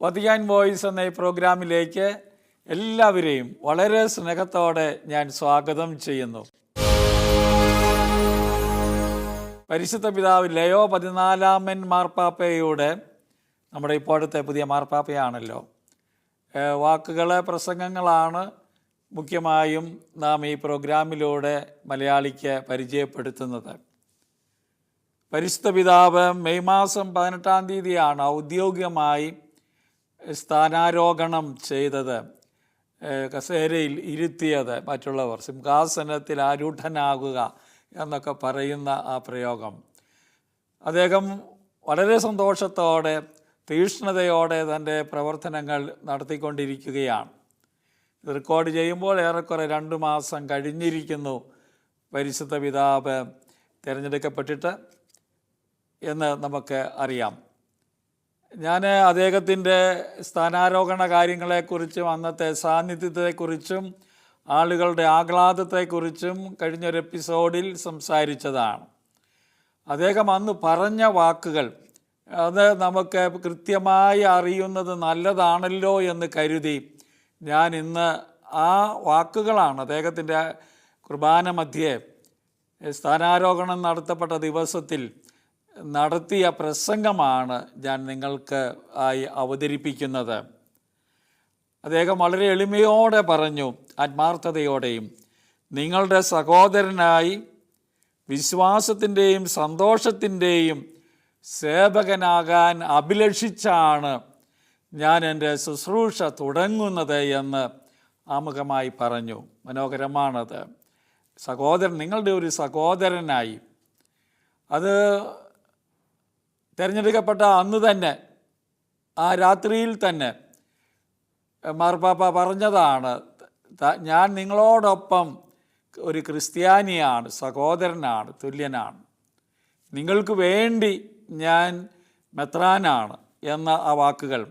Vatican voice എന്ന ഈ പ്രോഗ്രാമിലേക്ക് എല്ലാവരെയും വളരെ സ്നേഹത്തോടെ ഞാൻ സ്വാഗതം ചെയ്യുന്നു. പരിശുദ്ധ പിതാവ് ലയോ 14 മാർപ്പാപ്പയുടെ, നമ്മുടെ ഇപ്പോഴത്തെ പുതിയ മാർപ്പാപ്പയാണല്ലോ, പ്രസംഗങ്ങളാണ് മുഖ്യമായും നാം ഈ പ്രോഗ്രാമിലൂടെ മലയാളിക്ക് പരിചയപ്പെടുത്തുന്നത്. പരിശുദ്ധ പിതാവ് മെയ് മാസം 18-ാം തീയതിയാണ് ഔദ്യോഗികമായി സ്ഥാനാരോഹണം ചെയ്തത്, കസേരയിൽ ഇരുത്തിയത്. മറ്റുള്ളവർ സിംഹാസനത്തിൽ ആരൂഢനാകുക എന്നൊക്കെ പറയുന്ന ആ പ്രയോഗം അദ്ദേഹം വളരെ സന്തോഷത്തോടെ തീക്ഷ്ണതയോടെ തൻ്റെ പ്രവർത്തനങ്ങൾ നടത്തിക്കൊണ്ടിരിക്കുകയാണ്. റെക്കോർഡ് ചെയ്യുമ്പോൾ ഏറെക്കുറെ 2 മാസം കഴിഞ്ഞിരിക്കുന്നു പരിശുദ്ധ പിതാവ് തിരഞ്ഞെടുക്കപ്പെട്ടിട്ട് എന്ന് നമുക്ക് അറിയാം. ഞാൻ അദ്ദേഹത്തിൻ്റെ സ്ഥാനാരോഹണ കാര്യങ്ങളെക്കുറിച്ചും അന്നത്തെ സാന്നിധ്യത്തെക്കുറിച്ചും ആളുകളുടെ ആഹ്ലാദത്തെക്കുറിച്ചും കഴിഞ്ഞൊരു എപ്പിസോഡിൽ സംസാരിച്ചതാണ്. അദ്ദേഹം അന്ന് പറഞ്ഞ വാക്കുകൾ അത് നമുക്ക് കൃത്യമായി അറിയുന്നത് നല്ലതാണല്ലോ എന്ന് കരുതി ഞാൻ ഇന്ന് ആ വാക്കുകളാണ് അദ്ദേഹത്തിൻ്റെ കുർബാന മധ്യേ സ്ഥാനാരോഹണം നടത്തപ്പെട്ട ദിവസത്തിൽ നടത്തിയ പ്രസംഗമാണ് ഞാൻ നിങ്ങൾക്ക് ആയി അവതരിപ്പിക്കുന്നത്. അദ്ദേഹം വളരെ എളിമയോടെ പറഞ്ഞു, ആത്മാർത്ഥതയോടെയും, നിങ്ങളുടെ സഹോദരനായി വിശ്വാസത്തിൻ്റെയും സന്തോഷത്തിൻ്റെയും സേവകനാകാൻ അഭിലഷിച്ചാണ് ഞാൻ എൻ്റെ ശുശ്രൂഷ തുടങ്ങുന്നത് എന്ന് ആമുഖമായി പറഞ്ഞു. മനോഹരമാണത്. സഹോദരൻ, നിങ്ങളുടെ ഒരു സഹോദരനായി. അത് തിരഞ്ഞെടുക്കപ്പെട്ട അന്ന് തന്നെ, ആ രാത്രിയിൽ തന്നെ മാർപ്പാപ്പ പറഞ്ഞതാണ്, ഞാൻ നിങ്ങളോടൊപ്പം ഒരു ക്രിസ്ത്യാനിയാണ്, സഹോദരനാണ്, തുല്യനാണ്, നിങ്ങൾക്ക് വേണ്ടി ഞാൻ മെത്രാനാണ് എന്ന ആ വാക്കുകൾ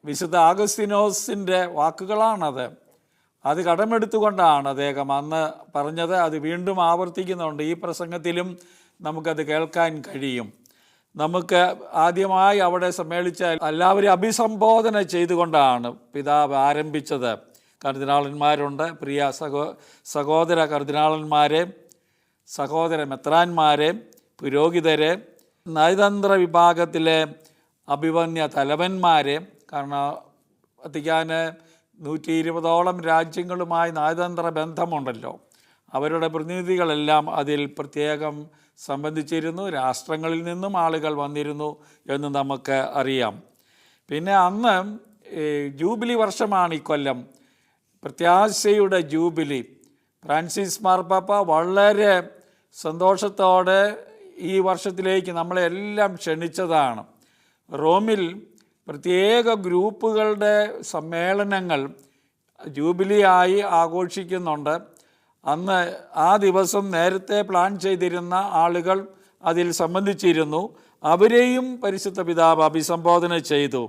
വിശുദ്ധ ആഗസ്തീനോസിൻ്റെ വാക്കുകളാണത്. അത് കടമെടുത്തുകൊണ്ടാണ് അദ്ദേഹം അന്ന് പറഞ്ഞത്. അത് വീണ്ടും ആവർത്തിക്കുന്നുണ്ട് ഈ പ്രസംഗത്തിലും, നമുക്കത് കേൾക്കാൻ കഴിയും. നമുക്ക് ആദ്യമായി അവിടെ സമ്മേളിച്ച എല്ലാവരെയും അഭിസംബോധന ചെയ്തുകൊണ്ടാണ് പിതാവ് ആരംഭിച്ചത്. കർദിനാളന്മാരുണ്ട്, പ്രിയ സഹോദര കർദിനാളന്മാരെ, സഹോദര മെത്രാന്മാരെ, പുരോഹിതരെ, നയതന്ത്ര വിഭാഗത്തിലെ അഭിവന്യ തലവന്മാരെ. കാരണം വത്തിക്കാന് 120ഓളം രാജ്യങ്ങളുമായി നയതന്ത്ര ബന്ധമുണ്ടല്ലോ. അവരുടെ പ്രതിനിധികളെല്ലാം അതിൽ പ്രത്യേകം സംബന്ധിച്ചിരുന്നു. രാഷ്ട്രങ്ങളിൽ നിന്നും ആളുകൾ വന്നിരുന്നു എന്ന് നമുക്ക് അറിയാം. പിന്നെ അന്ന് ജൂബിലി വർഷമാണ് ഈ കൊല്ലം, പ്രത്യാശയുടെ ജൂബിലി. ഫ്രാൻസിസ് മാർപ്പാപ്പ വളരെ സന്തോഷത്തോടെ ഈ വർഷത്തിലേക്ക് നമ്മളെല്ലാം ക്ഷണിച്ചതാണ്. റോമിൽ പ്രത്യേക ഗ്രൂപ്പുകളുടെ സമ്മേളനങ്ങൾ ജൂബിലിയായി ആഘോഷിക്കുന്നുണ്ട്. അന്ന് ആ ദിവസം നേരത്തെ പ്ലാൻ ചെയ്തിരുന്ന ആളുകൾ അതിൽ സംബന്ധിച്ചിരുന്നു. അവരെയും പരിശുദ്ധ പിതാവ് അഭിസംബോധന ചെയ്തു.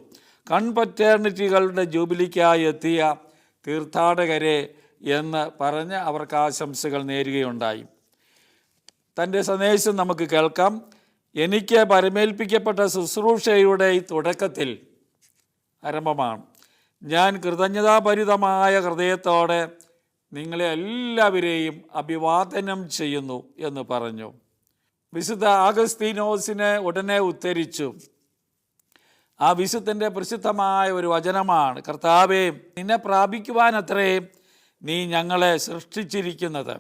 കൺപറ്റേർണിറ്റികളുടെ ജൂബിലിക്കായി എത്തിയ തീർത്ഥാടകരെ എന്ന് പറഞ്ഞ് അവർക്ക് ആശംസകൾ നേരുകയുണ്ടായി. തൻ്റെ സന്ദേശം നമുക്ക് കേൾക്കാം. എനിക്ക് പരമേൽപ്പിക്കപ്പെട്ട ശുശ്രൂഷയുടെ ഈ തുടക്കത്തിൽ ആരംഭമാണ്. ഞാൻ കൃതജ്ഞതാഭരിതമായ ഹൃദയത്തോടെ നിങ്ങളെ എല്ലാവരെയും അഭിവാദനം ചെയ്യുന്നു എന്ന് പറഞ്ഞു. വിശുദ്ധ ആഗസ്തീനോസിനെ ഉടനെ ഉദ്ധരിച്ചു. ആ വിശുദ്ധൻ്റെ പ്രസിദ്ധമായ ഒരു വചനമാണ്, കർത്താവേ, നിന്നെ പ്രാപിക്കുവാനത്രേ നീ ഞങ്ങളെ സൃഷ്ടിച്ചിരിക്കുന്നത്.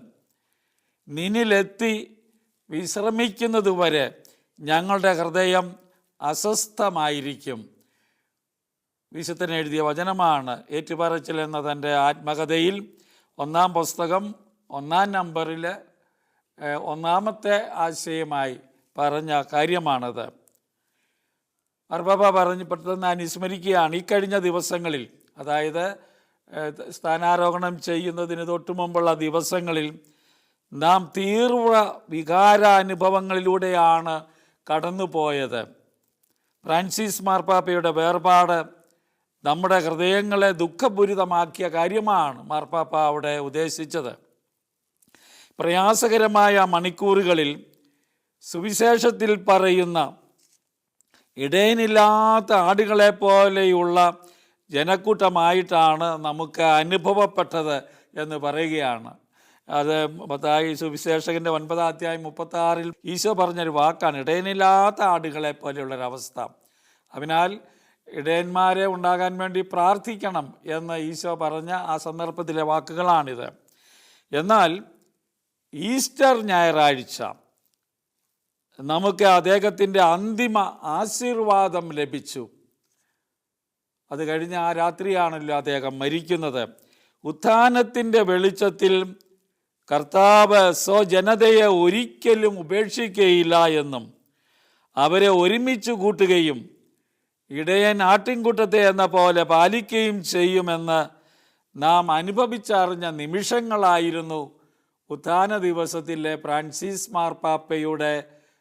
നിന്നിലെത്തി വിശ്രമിക്കുന്നതുവരെ ഞങ്ങളുടെ ഹൃദയം അസ്വസ്ഥമായിരിക്കും. വിശുദ്ധൻ എഴുതിയ വചനമാണ്. ഏറ്റുപറച്ചിൽ എന്ന തൻ്റെ ആത്മകഥയിൽ 1-ാം പുസ്തകം 1-ാം നമ്പറിൽ 1-ാമത്തെ ആശയമായി പറഞ്ഞ കാര്യമാണത്. മാർപ്പാപ്പ പറഞ്ഞ് പെട്ടെന്ന് അനുസ്മരിക്കുകയാണ്. ഇക്കഴിഞ്ഞ ദിവസങ്ങളിൽ, അതായത് സ്ഥാനാരോഹണം ചെയ്യുന്നതിന് തൊട്ടു മുമ്പുള്ള ദിവസങ്ങളിൽ നാം തീവ്ര വികാരാനുഭവങ്ങളിലൂടെയാണ് കടന്നുപോയത്. ഫ്രാൻസിസ് മാർപ്പാപ്പയുടെ വേർപാട് നമ്മുടെ ഹൃദയങ്ങളെ ദുഃഖപൂരിതമാക്കിയ കാര്യമാണ് മാർപ്പാപ്പ അവിടെ ഉദ്ദേശിച്ചത്. പ്രയാസകരമായ മണിക്കൂറുകളിൽ സുവിശേഷത്തിൽ പറയുന്ന ഇടയനില്ലാത്ത ആടുകളെ പോലെയുള്ള ജനക്കൂട്ടമായിട്ടാണ് നമുക്ക് അനുഭവപ്പെട്ടത് എന്ന് പറയുകയാണ്. അത് മത്തായി സുവിശേഷകൻ്റെ 9-ാം അധ്യായം 36-ൽ ഈശോ പറഞ്ഞൊരു വാക്കാണ്, ഇടയനില്ലാത്ത ആടുകളെ പോലെയുള്ളൊരവസ്ഥ. അതിനാൽ ഇടയന്മാരെ ഉണ്ടാകാൻ വേണ്ടി പ്രാർത്ഥിക്കണം എന്ന് ഈശോ പറഞ്ഞ ആ സന്ദർഭത്തിലെ വാക്കുകളാണിത്. എന്നാൽ ഈസ്റ്റർ ഞായറാഴ്ച നമുക്ക് അദ്ദേഹത്തിൻ്റെ അന്തിമ ആശീർവാദം ലഭിച്ചു. അത് കഴിഞ്ഞ ആ രാത്രിയാണല്ലോ അദ്ദേഹം മരിക്കുന്നത്. ഉത്ഥാനത്തിൻ്റെ വെളിച്ചത്തിൽ കർത്താവ് സ്വജനതയെ ഒരിക്കലും ഉപേക്ഷിക്കുകയില്ല എന്നും അവരെ ഒരുമിച്ച് കൂട്ടുകയും ഇടയൻ ആട്ടിൻകൂട്ടത്തെ എന്ന പോലെ പാലിക്കുകയും ചെയ്യുമെന്ന് നാം അനുഭവിച്ചറിഞ്ഞ നിമിഷങ്ങളായിരുന്നു ഉത്ഥാന ദിവസത്തിലെ ഫ്രാൻസിസ് മാർപ്പാപ്പയുടെ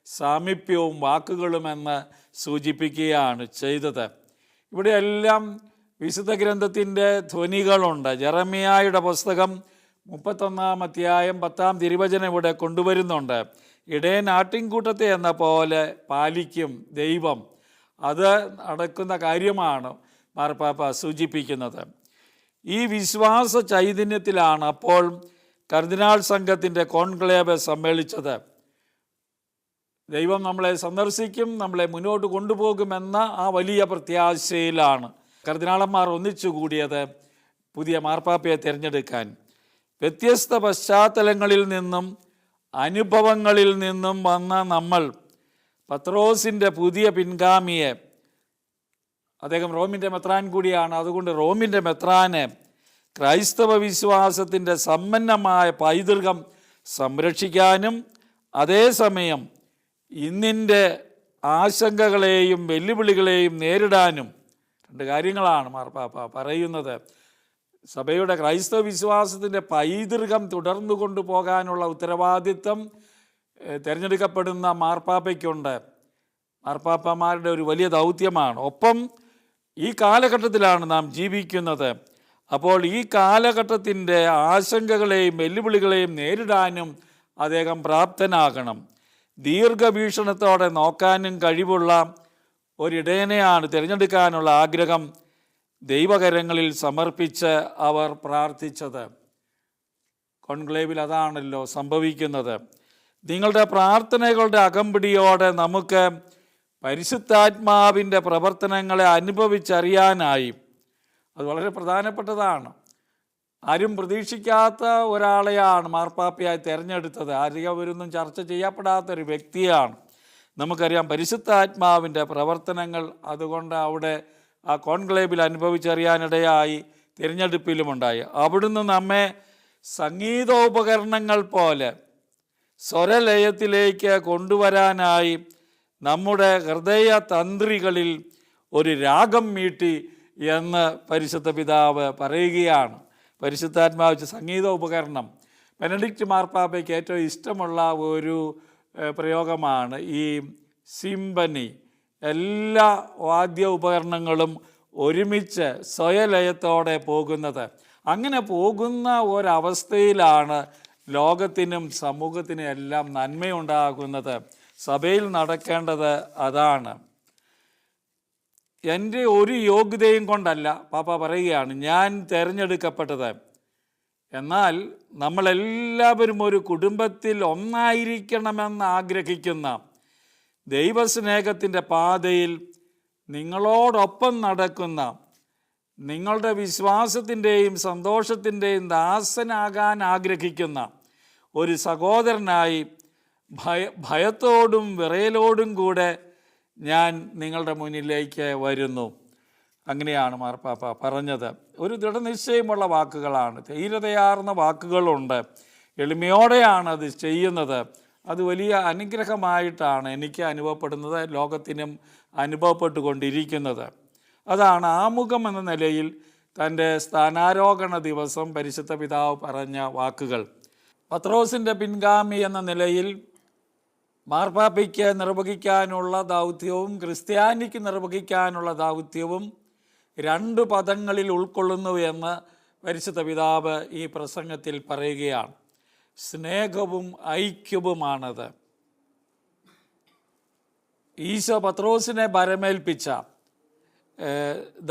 സാമീപ്യവും വാക്കുകളുമെന്ന് സൂചിപ്പിക്കുകയാണ് ചെയ്തത്. ഇവിടെയെല്ലാം വിശുദ്ധ ഗ്രന്ഥത്തിൻ്റെ ധ്വനികളുണ്ട്. ജെറമ്യായുടെ പുസ്തകം 31-ാം അധ്യായം 10-ാം തിരുവചനം ഇവിടെ കൊണ്ടുവരുന്നുണ്ട്. ഇടയൻ ആട്ടിൻകൂട്ടത്തെ എന്ന പോലെ പാലിക്കും ദൈവം. അത് നടക്കുന്ന കാര്യമാണ് മാർപ്പാപ്പ സൂചിപ്പിക്കുന്നത്. ഈ വിശ്വാസ ചൈതന്യത്തിലാണ് അപ്പോൾ കർദിനാൾ സംഘത്തിൻ്റെ കോൺക്ലേവ് സമ്മേളിച്ചത്. ദൈവം നമ്മളെ സന്ദർശിക്കും, നമ്മളെ മുന്നോട്ട് കൊണ്ടുപോകുമെന്ന ആ വലിയ പ്രത്യാശയിലാണ് കർദിനാളന്മാർ ഒന്നിച്ചു കൂടിയത് പുതിയ മാർപ്പാപ്പയെ തിരഞ്ഞെടുക്കാൻ. വ്യത്യസ്ത പശ്ചാത്തലങ്ങളിൽ നിന്നും അനുഭവങ്ങളിൽ നിന്നും വന്ന നമ്മൾ പത്രോസിൻ്റെ പുതിയ പിൻഗാമിയെ, അദ്ദേഹം റോമിൻ്റെ മെത്രാൻ കൂടിയാണ്, അതുകൊണ്ട് റോമിൻ്റെ മെത്രാനെ ക്രൈസ്തവ വിശ്വാസത്തിൻ്റെ സമ്പന്നമായ പൈതൃകം സംരക്ഷിക്കാനും അതേസമയം ഇന്നിൻ്റെ ആശങ്കകളെയും വെല്ലുവിളികളെയും നേരിടാനും രണ്ട് കാര്യങ്ങളാണ് മാർപ്പാപ്പ പറയുന്നത്. സഭയുടെ ക്രൈസ്തവ വിശ്വാസത്തിൻ്റെ പൈതൃകം തുടർന്നു കൊണ്ടുപോകാനുള്ള ഉത്തരവാദിത്വം തിരഞ്ഞെടുക്കപ്പെടുന്ന മാർപ്പാപ്പയ്ക്കുണ്ട്. മാർപ്പാപ്പമാരുടെ ഒരു വലിയ ദൗത്യമാണ്. ഒപ്പം ഈ കാലഘട്ടത്തിലാണ് നാം ജീവിക്കുന്നത്. അപ്പോൾ ഈ കാലഘട്ടത്തിൻ്റെ ആശങ്കകളെയും വെല്ലുവിളികളെയും നേരിടാനും അദ്ദേഹം പ്രാപ്തനാകണം. ദീർഘവീക്ഷണത്തോടെ നോക്കാനും കഴിവുള്ള ഒരിടയനെയാണ് തിരഞ്ഞെടുക്കാനുള്ള ആഗ്രഹം ദൈവകരങ്ങളിൽ സമർപ്പിച്ച് അവർ പ്രാർത്ഥിച്ചത്. കോൺക്ലേവിൽ അതാണല്ലോ സംഭവിക്കുന്നത്. നിങ്ങളുടെ പ്രാർത്ഥനകളുടെ അകമ്പടിയോടെ നമുക്ക് പരിശുദ്ധാത്മാവിൻ്റെ പ്രവർത്തനങ്ങളെ അനുഭവിച്ചറിയാനായി, അത് വളരെ പ്രധാനപ്പെട്ടതാണ്. ആരും പ്രതീക്ഷിക്കാത്ത ഒരാളെയാണ് മാർപ്പാപ്പയായി തിരഞ്ഞെടുത്തത്. ആരെയൊന്നും ചർച്ച ചെയ്യപ്പെടാത്തൊരു വ്യക്തിയാണ്. നമുക്കറിയാം പരിശുദ്ധാത്മാവിൻ്റെ പ്രവർത്തനങ്ങൾ. അതുകൊണ്ട് അവിടെ ആ കോൺക്ലേവിൽ അനുഭവിച്ചറിയാനിടയായി, തിരഞ്ഞെടുപ്പിലുമുണ്ടായി. അവിടുന്ന് നമ്മെ സംഗീതോപകരണങ്ങൾ പോലെ സ്വരലയത്തിലേക്ക് കൊണ്ടുവരാനായി നമ്മുടെ ഹൃദയ തന്ത്രികളിൽ ഒരു രാഗം മീട്ടി എന്ന് പരിശുദ്ധ പിതാവ് പറയുകയാണ്. പരിശുദ്ധാത്മാവ് സംഗീതോപകരണം. ബെനഡിക്റ്റ് മാർപ്പാപ്പയ്ക്ക് ഏറ്റവും ഇഷ്ടമുള്ള ഒരു പ്രയോഗമാണ് ഈ സിംഫണി. എല്ലാ വാദ്യ ഉപകരണങ്ങളും ഒരുമിച്ച് സ്വയലയത്തോടെ പോകുന്നത്. അങ്ങനെ പോകുന്ന ഒരവസ്ഥയിലാണ് ലോകത്തിനും സമൂഹത്തിനും എല്ലാം നന്മയുണ്ടാകുന്നത്. സഭയിൽ നടക്കേണ്ടത് അതാണ്. എൻ്റെ ഒരു യോഗ്യതയും കൊണ്ടല്ല, പാപ്പ പറയുകയാണ്, ഞാൻ തിരഞ്ഞെടുക്കപ്പെട്ടത്. എന്നാൽ നമ്മളെല്ലാവരും ഒരു കുടുംബത്തിൽ ഒന്നായിരിക്കണമെന്ന് ആഗ്രഹിക്കുന്ന ദൈവസ്നേഹത്തിൻ്റെ പാതയിൽ നിങ്ങളോടൊപ്പം നടക്കുന്ന, നിങ്ങളുടെ വിശ്വാസത്തിൻ്റെയും സന്തോഷത്തിൻ്റെയും ദാസനാകാൻ ആഗ്രഹിക്കുന്ന ഒരു സഹോദരനായി ഭയത്തോടും വിറയലോടും കൂടെ ഞാൻ നിങ്ങളുടെ മുന്നിലേക്ക് വരുന്നു. അങ്ങനെയാണ് മാർപ്പാപ്പ പറഞ്ഞത്. ഒരു ദൃഢനിശ്ചയമുള്ള വാക്കുകളാണ്, ധൈര്യതയാർന്ന വാക്കുകളുണ്ട്. എളിമയോടെയാണ് അത് ചെയ്യുന്നത്. അത് വലിയ അനുഗ്രഹമായിട്ടാണ് എനിക്ക് അനുഭവപ്പെടുന്നത്, ലോകത്തിനും അനുഭവപ്പെട്ടുകൊണ്ടിരിക്കുന്നത്. അതാണ് ആമുഖം എന്ന നിലയിൽ തൻ്റെ സ്ഥാനാരോഹണ ദിവസം പരിശുദ്ധ പിതാവ് പറഞ്ഞ വാക്കുകൾ. പത്രോസിൻ്റെ പിൻഗാമി എന്ന നിലയിൽ മാർപ്പാപ്പയ്ക്ക് നിർവഹിക്കാനുള്ള ദൗത്യവും ക്രിസ്ത്യാനിക്ക് നിർവഹിക്കാനുള്ള ദൗത്യവും രണ്ട് പദങ്ങളിൽ ഉൾക്കൊള്ളുന്നു എന്ന് പരിശുദ്ധ പിതാവ് ഈ പ്രസംഗത്തിൽ പറയുകയാണ്. സ്നേഹവും ഐക്യവുമാണത്. ഈശോ പത്രോസിനെ ഭരമേൽപ്പിച്ച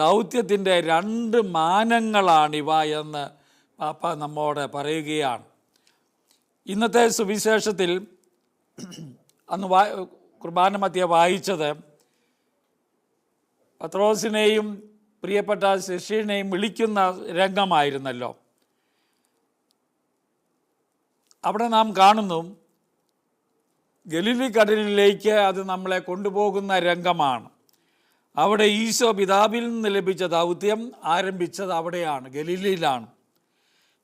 ദൗത്യത്തിൻ്റെ 2 മാനങ്ങളാണിവ എന്ന് പാപ്പ നമ്മോട് പറയുകയാണ്. ഇന്നത്തെ സുവിശേഷത്തിൽ അന്ന് കുർബാന മധ്യേ വായിച്ചത് പത്രോസിനെയും പ്രിയപ്പെട്ട ശിഷ്യനെയും വിളിക്കുന്ന രംഗമായിരുന്നല്ലോ. അവിടെ നാം കാണുന്നു ഗലീലി കടലിലേക്ക് അത് നമ്മളെ കൊണ്ടുപോകുന്ന രംഗമാണ്. അവിടെ ഈശോ പിതാവിൽ നിന്ന് ലഭിച്ച ദൗത്യം ആരംഭിച്ചത് അവിടെയാണ്, ഗലീലയിലാണ്.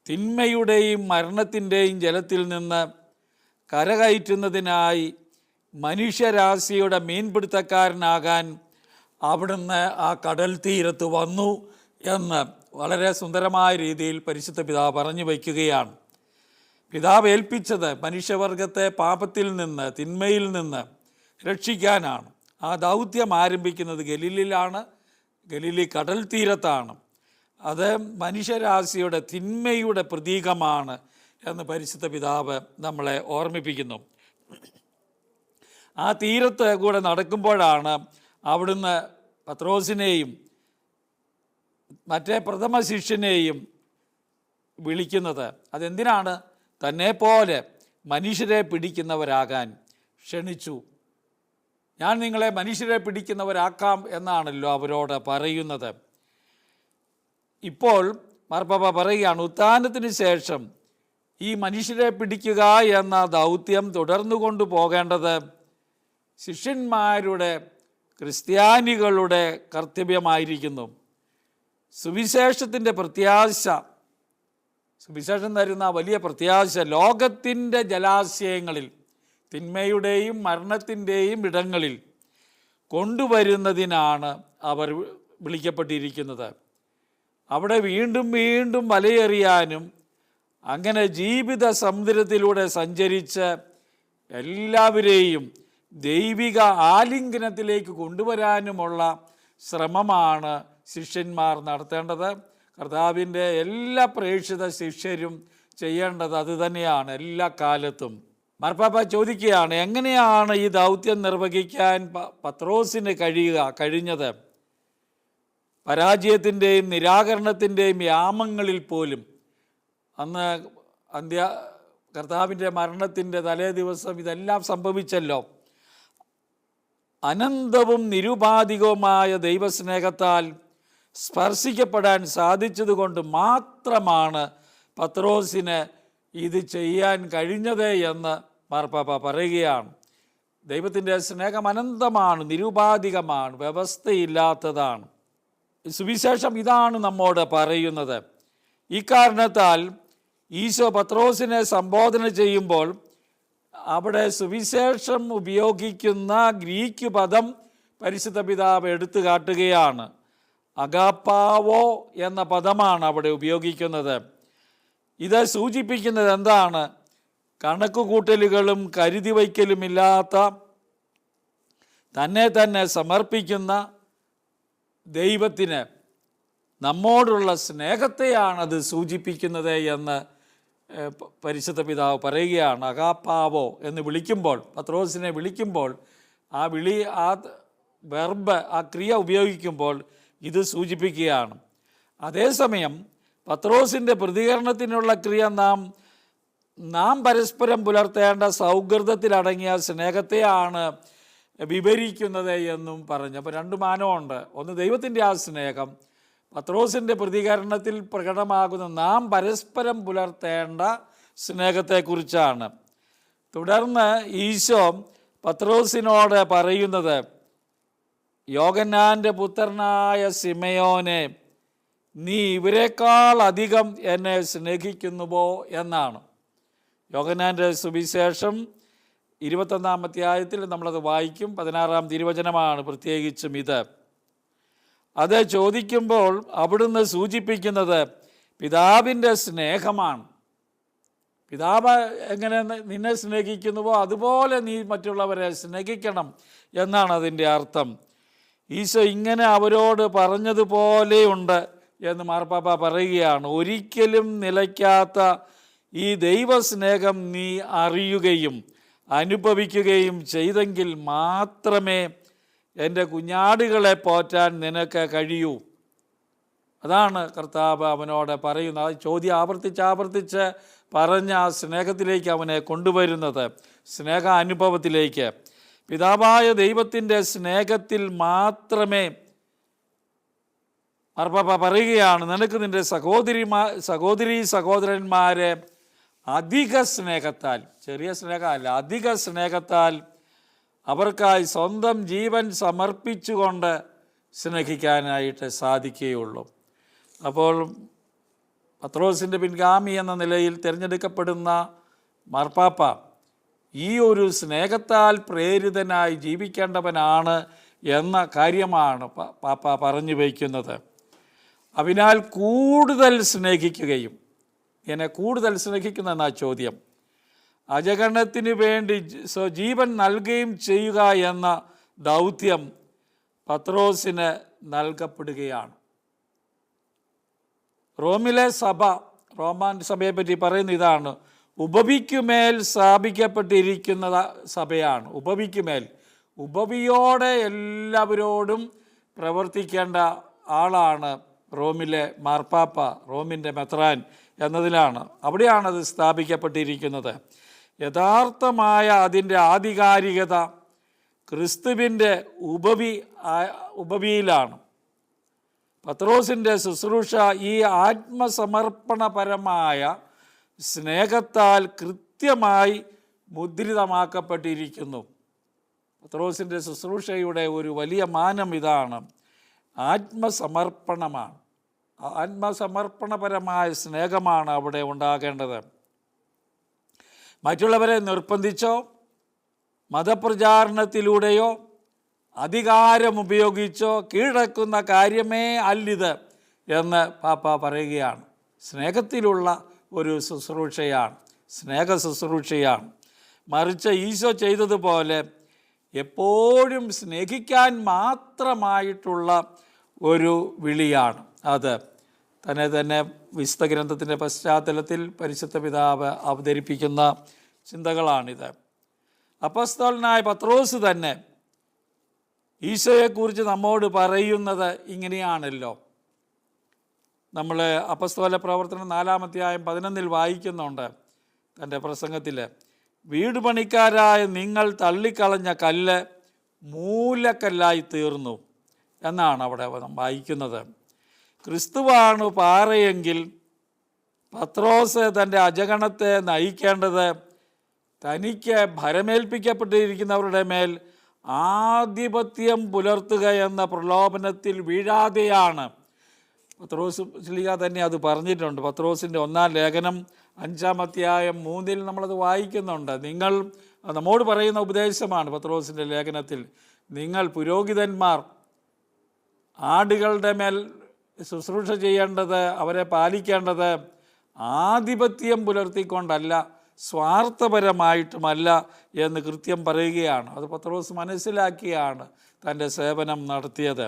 തിന്മയുടെയും മരണത്തിൻ്റെയും ജലത്തിൽ നിന്ന് കരകയറ്റുന്നതിനായി മനുഷ്യരാശിയുടെ മീൻപിടുത്തക്കാരനാകാൻ അവിടുന്ന് ആ കടൽ തീരത്ത് വന്നു എന്ന് വളരെ സുന്ദരമായ രീതിയിൽ പരിശുദ്ധ പിതാവ് പറഞ്ഞു വയ്ക്കുകയാണ്. പിതാവ് ഏൽപ്പിച്ചത് മനുഷ്യവർഗത്തെ പാപത്തിൽ നിന്ന്, തിന്മയിൽ നിന്ന് രക്ഷിക്കാനാണ്. ആ ദൗത്യം ആരംഭിക്കുന്നത് ഗലീലിലാണ്, ഗലീലി കടൽ തീരത്താണ്. അത് മനുഷ്യരാശിയുടെ തിന്മയുടെ പ്രതീകമാണ് എന്ന് പരിശുദ്ധ പിതാവ് നമ്മളെ ഓർമ്മിപ്പിക്കുന്നു. ആ തീരത്ത് കൂടെ നടക്കുമ്പോഴാണ് അവിടുന്ന് പത്രോസിനെയും മറ്റേ പ്രഥമ ശിഷ്യനെയും വിളിക്കുന്നത്. അതെന്തിനാണ്? തന്നെ പോലെ മനുഷ്യരെ പിടിക്കുന്നവരാകാൻ ക്ഷണിച്ചു. ഞാൻ നിങ്ങളെ മനുഷ്യരെ പിടിക്കുന്നവരാക്കാം എന്നാണല്ലോ അവരോട് പറയുന്നത്. ഇപ്പോൾ മാർപ്പാപ്പ പറയുകയാണ്, ഉത്ഥാനത്തിന് ശേഷം ഈ മനുഷ്യരെ പിടിക്കുക എന്ന ദൗത്യം തുടർന്നു കൊണ്ടു പോകേണ്ടത് ശിഷ്യന്മാരുടെ, ക്രിസ്ത്യാനികളുടെ കർത്തവ്യമായിരിക്കുന്നു. സുവിശേഷത്തിൻ്റെ പ്രത്യാശ, സുവിശേഷം തരുന്ന വലിയ പ്രത്യാശ ലോകത്തിൻ്റെ ജലാശയങ്ങളിൽ, തിന്മയുടെയും മരണത്തിൻ്റെയും ഇടങ്ങളിൽ കൊണ്ടുവരുന്നതിനാണ് അവർ വിളിക്കപ്പെട്ടിരിക്കുന്നത്. അവിടെ വീണ്ടും വീണ്ടും വലയെറിയാനും അങ്ങനെ ജീവിത സമുദ്രത്തിലൂടെ സഞ്ചരിച്ച് എല്ലാവരെയും ദൈവിക ആലിംഗനത്തിലേക്ക് കൊണ്ടുവരാനുമുള്ള ശ്രമമാണ് ശിഷ്യന്മാർ നടത്തേണ്ടത്. കർത്താവിൻ്റെ എല്ലാ പ്രേക്ഷിത ശിഷ്യരും ചെയ്യേണ്ടത് അതുതന്നെയാണ് എല്ലാ കാലത്തും. മാർപ്പാപ്പ ചോദിക്കുകയാണ്, എങ്ങനെയാണ് ഈ ദൗത്യം നിർവഹിക്കാൻ പത്രോസിന് കഴിഞ്ഞത്? പരാജയത്തിൻ്റെയും നിരാകരണത്തിൻ്റെയും യാമങ്ങളിൽ പോലും, അന്ന് കർത്താവിൻ്റെ മരണത്തിൻ്റെ തലേ ദിവസം ഇതെല്ലാം സംഭവിച്ചല്ലോ. അനന്തവും നിരുപാധികവുമായ ദൈവസ്നേഹത്താൽ സ്പർശിക്കപ്പെടാൻ സാധിച്ചതുകൊണ്ട് മാത്രമാണ് പത്രോസിന് ഇത് ചെയ്യാൻ കഴിഞ്ഞത് എന്ന് മാർപ്പാപ്പ പറയുകയാണ്. ദൈവത്തിൻ്റെ സ്നേഹം അനന്തമാണ്, നിരുപാധികമാണ്, വ്യവസ്ഥയില്ലാത്തതാണ്. സുവിശേഷം ഇതാണ് നമ്മോട് പറയുന്നത്. ഇക്കാരണത്താൽ ഈശോ പത്രോസിനെ സംബോധന ചെയ്യുമ്പോൾ അവിടെ സുവിശേഷം ഉപയോഗിക്കുന്ന ഗ്രീക്ക് പദം പരിശുദ്ധ പിതാവ് എടുത്തു കാട്ടുകയാണ്. അഗാപ്പാവോ എന്ന പദമാണ് അവിടെ ഉപയോഗിക്കുന്നത്. ഇത് സൂചിപ്പിക്കുന്നത് എന്താണ്? കണക്കുകൂട്ടലുകളും കരുതി വയ്ക്കലുമില്ലാത്ത, തന്നെ തന്നെ സമർപ്പിക്കുന്ന ദൈവത്തിന് നമ്മോടുള്ള സ്നേഹത്തെയാണത് സൂചിപ്പിക്കുന്നത് എന്ന് പരിശുദ്ധ പിതാവ് പറയുകയാണ്. അഗാപ്പാവോ എന്ന് വിളിക്കുമ്പോൾ, പത്രോസിനെ വിളിക്കുമ്പോൾ ആ വെർബ്, ആ ക്രിയ ഉപയോഗിക്കുമ്പോൾ ഇത് സൂചിപ്പിക്കുകയാണ്. അതേസമയം പത്രോസിൻ്റെ പ്രതികരണത്തിനുള്ള ക്രിയ നാം പരസ്പരം പുലർത്തേണ്ട സൗഹൃദത്തിലടങ്ങിയ സ്നേഹത്തെയാണ് വിവരിക്കുന്നത് എന്നും പറഞ്ഞു. അപ്പോൾ 2 മാനമുണ്ട്. ഒന്ന് ദൈവത്തിൻ്റെ ആ സ്നേഹം, പത്രോസിൻ്റെ പ്രതികരണത്തിൽ പ്രകടമാകുന്ന നാം പരസ്പരം പുലർത്തേണ്ട സ്നേഹത്തെക്കുറിച്ചാണ്. തുടർന്ന് ഈശോ പത്രോസിനോട് പറയുന്നത്, യോഹന്നാൻ്റെ പുത്രനായ സിമയോനെ, നീ ഇവരെക്കാൾ അധികം എന്നെ സ്നേഹിക്കുന്നുവോ എന്നാണ്. യോഹന്നാൻ്റെ സുവിശേഷം 21-ാം അധ്യായത്തിൽ നമ്മളത് വായിക്കും. 16-ാം തിരുവചനമാണ് പ്രത്യേകിച്ചും ഇത്. അത് ചോദിക്കുമ്പോൾ അവിടുന്ന് സൂചിപ്പിക്കുന്നത് പിതാവിൻ്റെ സ്നേഹമാണ്. പിതാവ് എങ്ങനെ നിന്നെ സ്നേഹിക്കുന്നുവോ അതുപോലെ നീ മറ്റുള്ളവരെ സ്നേഹിക്കണം എന്നാണ് അതിൻ്റെ അർത്ഥം. ഈശോ ഇങ്ങനെ അവരോട് പറഞ്ഞതുപോലെയുണ്ട് എന്ന് മാർപ്പാപ്പ പറയുകയാണ്. ഒരിക്കലും നിലയ്ക്കാത്ത ഈ ദൈവസ്നേഹം നീ അറിയുകയും അനുഭവിക്കുകയും ചെയ്തെങ്കിൽ മാത്രമേ എൻ്റെ കുഞ്ഞാടുകളെ പോറ്റാൻ നിനക്ക് കഴിയൂ. അതാണ് കർത്താവ് അവനോട് പറയുന്നത്. ആ ചോദ്യം ആവർത്തിച്ച് പറഞ്ഞ ആ സ്നേഹത്തിലേക്ക് അവനെ കൊണ്ടുവരുന്നത്, സ്നേഹ അനുഭവത്തിലേക്ക്. പിതാവായ ദൈവത്തിൻ്റെ സ്നേഹത്തിൽ മാത്രമേ മാർപ്പാപ്പ പറയുകയാണ്, നിനക്ക് നിൻ്റെ സഹോദരീ സഹോദരന്മാരെ അധിക സ്നേഹത്താൽ, ചെറിയ സ്നേഹമല്ല, അധിക സ്നേഹത്താൽ അവർക്കായി സ്വന്തം ജീവൻ സമർപ്പിച്ചുകൊണ്ട് സ്നേഹിക്കാനായിട്ട് സാധിക്കുകയുള്ളൂ. അപ്പോൾ പത്രോസിൻ്റെ പിൻഗാമി എന്ന നിലയിൽ തിരഞ്ഞെടുക്കപ്പെടുന്ന മാർപ്പാപ്പ ഈ ഒരു സ്നേഹത്താൽ പ്രേരിതനായി ജീവിക്കേണ്ടവനാണ് എന്ന കാര്യമാണ് പാപ്പ പറഞ്ഞു വയ്ക്കുന്നത്. അതിനാൽ കൂടുതൽ സ്നേഹിക്കുകയും, എന്നെ കൂടുതൽ സ്നേഹിക്കുന്ന ചോദ്യം, അജഗണത്തിന് വേണ്ടി ജീവൻ നൽകുകയും ചെയ്യുക എന്ന ദൗത്യം പത്രോസിന് നൽകപ്പെടുകയാണ്. റോമിലെ സഭ, റോമാൻ സഭയെപ്പറ്റി പറയുന്ന ഇതാണ്, ഉപവിക്കുമേൽ സ്ഥാപിക്കപ്പെട്ടിരിക്കുന്ന സഭയാണ്. ഉപവിക്കുമേൽ, ഉപവിയോടെ എല്ലാവരോടും പ്രവർത്തിക്കേണ്ട ആളാണ് റോമിലെ മാർപ്പാപ്പ, റോമിൻ്റെ മെത്രാൻ എന്നതിലാണ്, അവിടെയാണത് സ്ഥാപിക്കപ്പെട്ടിരിക്കുന്നത്. യഥാർത്ഥമായ അതിൻ്റെ ആധികാരികത ക്രിസ്തുവിൻ്റെ ഉപവിയിലാണ്. പത്രോസിൻ്റെ ശുശ്രൂഷ ഈ ആത്മസമർപ്പണപരമായ സ്നേഹത്താൽ കൃത്യമായി മുദ്രിതമാക്കപ്പെട്ടിരിക്കുന്നു. പത്രോസിൻ്റെ ശുശ്രൂഷയുടെ ഒരു വലിയ മാനം ഇതാണ്, ആത്മസമർപ്പണമാണ്. ആത്മസമർപ്പണപരമായ സ്നേഹമാണ് അവിടെ ഉണ്ടാകേണ്ടത്. മറ്റുള്ളവരെ നിർബന്ധിച്ചോ മതപ്രചാരണത്തിലൂടെയോ അധികാരമുപയോഗിച്ചോ കീഴടക്കുന്ന കാര്യമേ അല്ലിത് എന്ന് പാപ്പ പറയുകയാണ്. സ്നേഹത്തിലുള്ള ഒരു ശുശ്രൂഷയാണ്, സ്നേഹ ശുശ്രൂഷയാണ്. മറിച്ച് ഈശോ ചെയ്തതുപോലെ എപ്പോഴും സ്നേഹിക്കാൻ മാത്രമായിട്ടുള്ള ഒരു വിളിയാണ് അത്. തന്നെ വിശുദ്ധ ഗ്രന്ഥത്തിൻ്റെ പശ്ചാത്തലത്തിൽ പരിശുദ്ധ പിതാവ് അവതരിപ്പിക്കുന്ന ചിന്തകളാണിത്. അപ്പസ്തോലനായ പത്രോസ് തന്നെ ഈശോയെക്കുറിച്ച് നമ്മോട് പറയുന്നത് ഇങ്ങനെയാണല്ലോ. നമ്മൾ അപ്പസ്തോല പ്രവർത്തനം 4-ാം അധ്യായം 11 വായിക്കുന്നുണ്ട് തൻ്റെ പ്രസംഗത്തിൽ, വീട് പണിക്കാരായ നിങ്ങൾ തള്ളിക്കളഞ്ഞ കല്ല് മൂലക്കല്ലായി തീർന്നു എന്നാണ് അവിടെ വായിക്കുന്നത്. ക്രിസ്തുവാണ് പാറയെങ്കിൽ പത്രോസ് തൻ്റെ അജഗണത്തെ നയിക്കേണ്ടത് തനിക്ക് ഭരമേൽപ്പിക്കപ്പെട്ടിരിക്കുന്നവരുടെ മേൽ ആധിപത്യം പുലർത്തുക എന്ന പ്രലോഭനത്തിൽ വീഴാതെയാണ്. പത്രോസ് ശ്ലീഹ തന്നെ അത് പറഞ്ഞിട്ടുണ്ട്. പത്രോസിൻ്റെ 1-ാം ലേഖനം 5-ാം അധ്യായം 3 നമ്മളത് വായിക്കുന്നുണ്ട്. നമ്മോട് പറയുന്ന ഉപദേശമാണ് പത്രോസിൻ്റെ ലേഖനത്തിൽ, നിങ്ങൾ പുരോഹിതന്മാർ ആടുകളുടെ മേൽ ശുശ്രൂഷ ചെയ്യേണ്ടത്, അവരെ പാലിക്കേണ്ടത് ആധിപത്യം പുലർത്തിക്കൊണ്ടല്ല, സ്വാർത്ഥപരമായിട്ടുമല്ല എന്ന് കൃത്യം പറയുകയാണ്. അത് പത്രോസ് മനസ്സിലാക്കിയാണ് തൻ്റെ സേവനം നടത്തിയത്.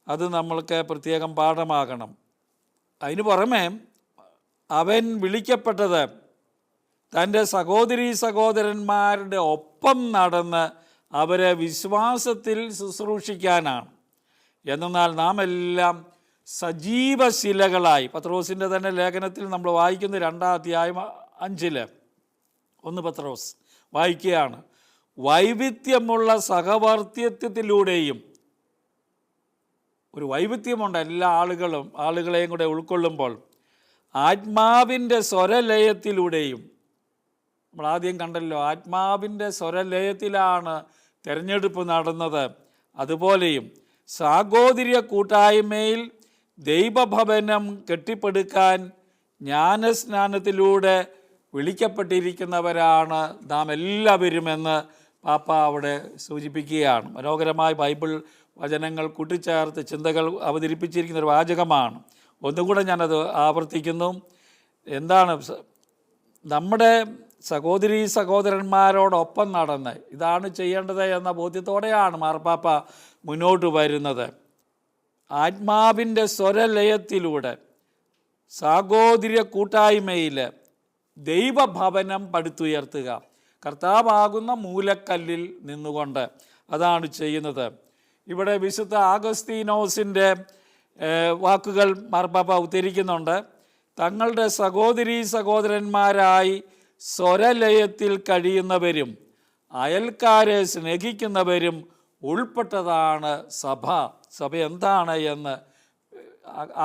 അത് നമ്മൾക്ക് പ്രത്യേകം പാഠമാകണം. അതിന് പുറമെ അവൻ വിളിക്കപ്പെട്ടത് തൻ്റെ സഹോദരന്മാരുടെ ഒപ്പം നടന്ന് അവരെ വിശ്വാസത്തിൽ ശുശ്രൂഷിക്കാനാണ്. എന്നാൽ നാം എല്ലാം സജീവശിലകളായി, പത്രോസിൻ്റെ തന്നെ ലേഖനത്തിൽ നമ്മൾ വായിക്കുന്ന 2-ാം അധ്യായം 5 1 പത്രോസ് വായിക്കുകയാണ്, വൈവിധ്യമുള്ള സഹവർത്തിത്വത്തിലൂടെയും, ഒരു വൈവിധ്യമുണ്ട് എല്ലാ ആളുകളെയും കൂടെ ഉൾക്കൊള്ളുമ്പോൾ, ആത്മാവിൻ്റെ സ്വരലയത്തിലൂടെയും, നമ്മൾ ആദ്യം കണ്ടല്ലോ ആത്മാവിൻ്റെ സ്വരലയത്തിലാണ് തിരഞ്ഞെടുപ്പ് നടന്നത്, അതുപോലെയും സാഹോദര്യ കൂട്ടായ്മയിൽ ദൈവഭവനം കെട്ടിപ്പടുക്കാൻ ജ്ഞാനസ്നാനത്തിലൂടെ വിളിക്കപ്പെട്ടിരിക്കുന്നവരാണ് നാം എല്ലാവരുമെന്ന് പാപ്പ അവിടെ സൂചിപ്പിക്കുകയാണ്. മനോഹരമായ ബൈബിൾ വചനങ്ങൾ കൂട്ടിച്ചേർത്ത് ചിന്തകൾ അവതരിപ്പിച്ചിരിക്കുന്ന ഒരു വാചകമാണ്. ഒന്നുകൂടെ ഞാനത് ആവർത്തിക്കുന്നു. എന്താണ് നമ്മുടെ സഹോദരന്മാരോടൊപ്പം നടന്ന് ഇതാണ് ചെയ്യേണ്ടത് എന്ന ബോധ്യത്തോടെയാണ് മാർപ്പാപ്പ മുന്നോട്ട് വരുന്നത്. ആത്മാവിൻ്റെ സ്വരലയത്തിലൂടെ സാഹോദര്യ കൂട്ടായ്മയിൽ ദൈവഭവനം പടുത്തുയർത്തുക. കർത്താവാകുന്ന മൂലക്കല്ലിൽ നിന്നുകൊണ്ട്. അതാണ് ചെയ്യുന്നത്. ഇവിടെ വിശുദ്ധ ആഗസ്തീനോസിൻ്റെ വാക്കുകൾ മാർപ്പാപ്പ ഉദ്ധരിക്കുന്നുണ്ട്. തങ്ങളുടെ സഹോദരീ സഹോദരന്മാരായി സ്വരലയത്തിൽ കഴിയുന്നവരും അയൽക്കാരെ സ്നേഹിക്കുന്നവരും ഉൾപ്പെട്ടതാണ് സഭ. സഭ എന്താണ് എന്ന്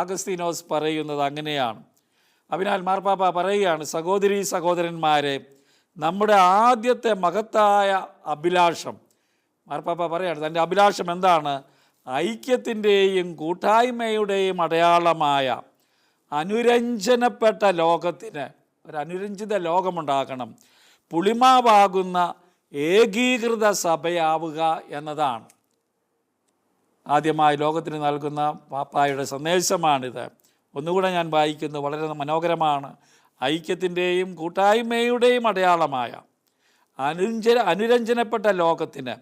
ആഗസ്തീനോസ് പറയുന്നത് അങ്ങനെയാണ്. അതിനാൽ മാർപ്പാപ്പ പറയുകയാണ്, സഹോദരീ സഹോദരന്മാരെ, നമ്മുടെ ആദ്യത്തെ മഹത്തായ അഭിലാഷം, മാർപ്പാപ്പ പറയുകയാണ് തൻ്റെ അഭിലാഷം എന്താണ്? ഐക്യത്തിൻ്റെയും കൂട്ടായ്മയുടെയും അടയാളമായ അനുരഞ്ജനപ്പെട്ട ലോകത്തിന് ഒരു അനുരഞ്ജിത ലോകമുണ്ടാക്കണം, പുളിമാവാകുന്ന ഏകീകൃത സഭയാവുക എന്നതാണ്. ആദ്യമായി ലോകത്തിന് നൽകുന്ന പാപ്പായുടെ സന്ദേശമാണിത്. ഒന്നുകൂടെ ഞാൻ വായിക്കുന്നു, വളരെ മനോഹരമാണ്. ഐക്യത്തിൻ്റെയും കൂട്ടായ്മയുടെയും അടയാളമായ അനുരഞ്ജനപ്പെട്ട ലോകത്തിന്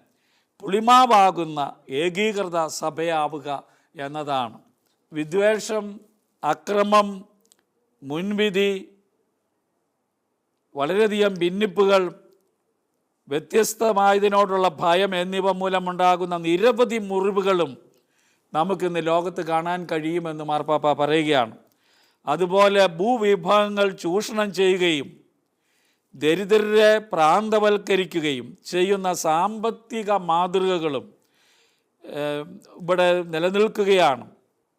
പുളിമാവാകുന്ന ഏകീകൃത സഭയാവുക എന്നതാണ്. വിദ്വേഷം, അക്രമം, മുൻവിധി, വളരെയധികം ഭിന്നിപ്പുകൾ, വ്യത്യസ്തമായതിനോടുള്ള ഭയം എന്നിവ മൂലമുണ്ടാകുന്ന നിരവധി മുറിവുകളും നമുക്കിന്ന് ലോകത്ത് കാണാൻ കഴിയുമെന്ന് മാർപ്പാപ്പ പറയുകയാണ്. അതുപോലെ ഭൂവിഭവങ്ങൾ ചൂഷണം ചെയ്യുകയും ദരിദ്രരെ പ്രാന്തവൽക്കരിക്കുകയും ചെയ്യുന്ന സാമ്പത്തിക മാതൃകകളും ഇവിടെ നിലനിൽക്കുകയാണ്.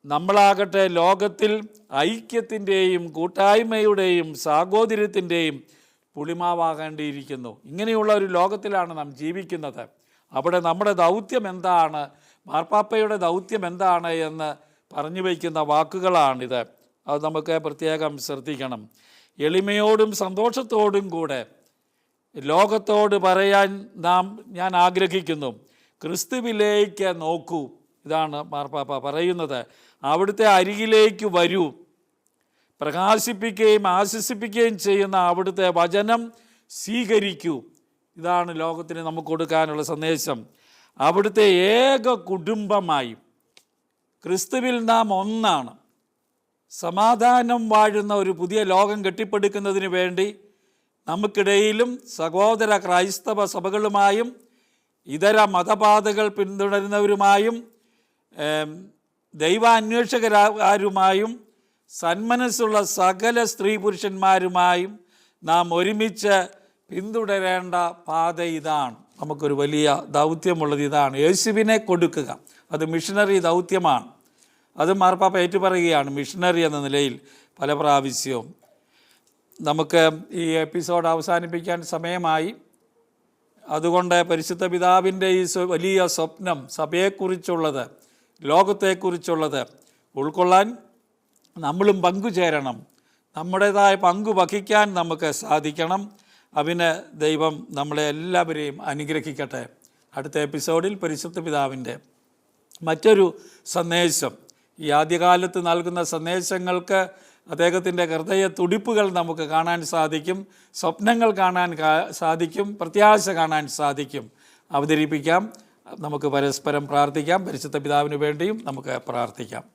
നമ്മളാകട്ടെ ലോകത്തിൽ ഐക്യത്തിൻ്റെയും കൂട്ടായ്മയുടെയും സാഹോദര്യത്തിൻ്റെയും പുളിമാവാകേണ്ടിയിരിക്കുന്നു. ഇങ്ങനെയുള്ള ഒരു ലോകത്തിലാണ് നാം ജീവിക്കുന്നത്. അവിടെ നമ്മുടെ ദൗത്യം എന്താണ്, മാർപ്പാപ്പയുടെ ദൗത്യം എന്താണ് എന്ന് പറഞ്ഞു വയ്ക്കുന്ന വാക്കുകളാണിത്. അത് നമുക്ക് പ്രത്യേകം ശ്രദ്ധിക്കണം. എളിമയോടും സന്തോഷത്തോടും കൂടെ ലോകത്തോട് പറയാൻ ഞാൻ ആഗ്രഹിക്കുന്നു, ക്രിസ്തുവിലേക്ക് നോക്കൂ. ഇതാണ് മാർപ്പാപ്പ പറയുന്നത്. അവിടുത്തെ അരികിലേക്ക് വരൂ. പ്രകാശിപ്പിക്കുകയും ആശ്വസിപ്പിക്കുകയും ചെയ്യുന്ന അവിടുത്തെ വചനം സ്വീകരിക്കൂ. ഇതാണ് ലോകത്തിന് നമുക്ക് കൊടുക്കാനുള്ള സന്ദേശം. അവിടുത്തെ ഏക കുടുംബമായി ക്രിസ്തുവിൽ നാം ഒന്നാണ്. സമാധാനം വാഴുന്ന ഒരു പുതിയ ലോകം കെട്ടിപ്പടുക്കുന്നതിന് വേണ്ടി നമുക്കിടയിലും സഹോദര ക്രൈസ്തവ സഭകളുമായും ഇതര മതപാതകൾ പിന്തുടരുന്നവരുമായും ദൈവാന്വേഷകരുമായും സന്മനസ്സുള്ള സകല സ്ത്രീ പുരുഷന്മാരുമായും നാം ഒരുമിച്ച് പിന്തുടരേണ്ട പാത ഇതാണ്. നമുക്കൊരു വലിയ ദൗത്യമുള്ളത് ഇതാണ്, യേശുവിനെ കൊടുക്കുക. അത് മിഷനറി ദൗത്യമാണ്. അത് മാർപ്പാപ്പ ഏറ്റുപറയുകയാണ് മിഷനറി എന്ന നിലയിൽ പല പ്രാവശ്യവും. നമുക്ക് ഈ എപ്പിസോഡ് അവസാനിപ്പിക്കാൻ സമയമായി. അതുകൊണ്ട് പരിശുദ്ധ പിതാവിൻ്റെ ഈ വലിയ സ്വപ്നം, സഭയെക്കുറിച്ചുള്ളത്, ലോകത്തെക്കുറിച്ചുള്ളത് ഉൾക്കൊള്ളാൻ നമ്മളും പങ്കുചേരണം. നമ്മുടേതായ പങ്കു വഹിക്കാൻ നമുക്ക് സാധിക്കണം. അതിന് ദൈവം നമ്മളെ എല്ലാവരെയും അനുഗ്രഹിക്കട്ടെ. അടുത്ത എപ്പിസോഡിൽ പരിശുദ്ധ പിതാവിൻ്റെ മറ്റൊരു സന്ദേശം, ഈ ആദ്യകാലത്ത് നൽകുന്ന സന്ദേശങ്ങൾക്ക് അദ്ദേഹത്തിൻ്റെ ഹൃദയ തുടിപ്പുകൾ നമുക്ക് കാണാൻ സാധിക്കും, സ്വപ്നങ്ങൾ കാണാൻ സാധിക്കും, പ്രത്യാശ കാണാൻ സാധിക്കും. അവതരിപ്പിക്കാം. നമുക്ക് പരസ്പരം പ്രാർത്ഥിക്കാം. പരിശുദ്ധ പിതാവിന് വേണ്ടിയും നമുക്ക് പ്രാർത്ഥിക്കാം.